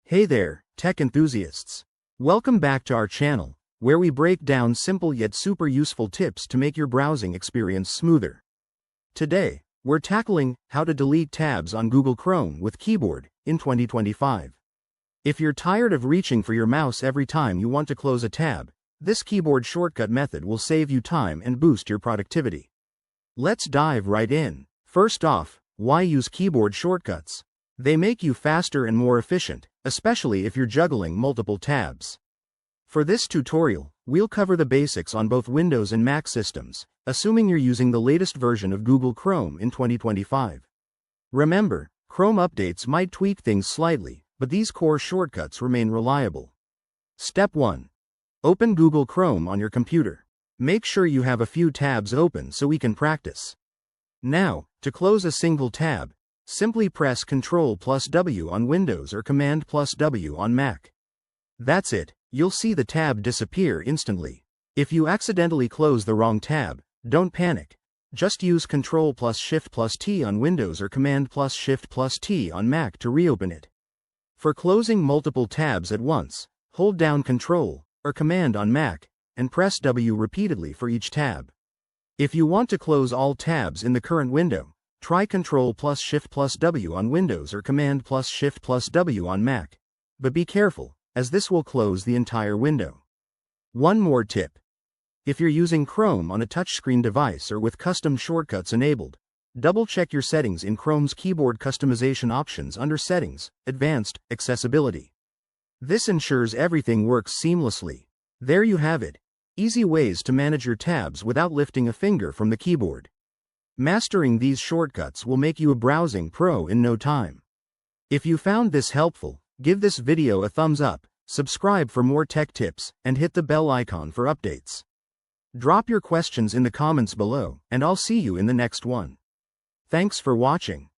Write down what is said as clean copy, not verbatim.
Hey there, tech enthusiasts. Welcome back to our channel, where we break down simple yet super useful tips to make your browsing experience smoother. Today, we're tackling how to delete tabs on Google Chrome with keyboard in 2025. If you're tired of reaching for your mouse every time you want to close a tab, this keyboard shortcut method will save you time and boost your productivity. Let's dive right in. First off, why use keyboard shortcuts? They make you faster and more efficient, especially if you're juggling multiple tabs. For this tutorial, we'll cover the basics on both Windows and Mac systems, assuming you're using the latest version of Google Chrome in 2025. Remember, Chrome updates might tweak things slightly, but these core shortcuts remain reliable. Step 1. Open Google Chrome on your computer. Make sure you have a few tabs open so we can practice. Now, to close a single tab, simply press Ctrl+W on Windows or Command+W on Mac. That's it, you'll see the tab disappear instantly. If you accidentally close the wrong tab, don't panic. Just use Ctrl+Shift+T on Windows or Command+Shift+T on Mac to reopen it. For closing multiple tabs at once, hold down Ctrl or Command on Mac and press W repeatedly for each tab. If you want to close all tabs in the current window, try Ctrl+Shift+W on Windows or Command+Shift+W on Mac. But be careful, as this will close the entire window. One more tip. If you're using Chrome on a touchscreen device or with custom shortcuts enabled, double-check your settings in Chrome's keyboard customization options under Settings, Advanced, Accessibility. This ensures everything works seamlessly. There you have it. Easy ways to manage your tabs without lifting a finger from the keyboard. Mastering these shortcuts will make you a browsing pro in no time. If you found this helpful, give this video a thumbs up, subscribe for more tech tips, and hit the bell icon for updates. Drop your questions in the comments below, and I'll see you in the next one. Thanks for watching.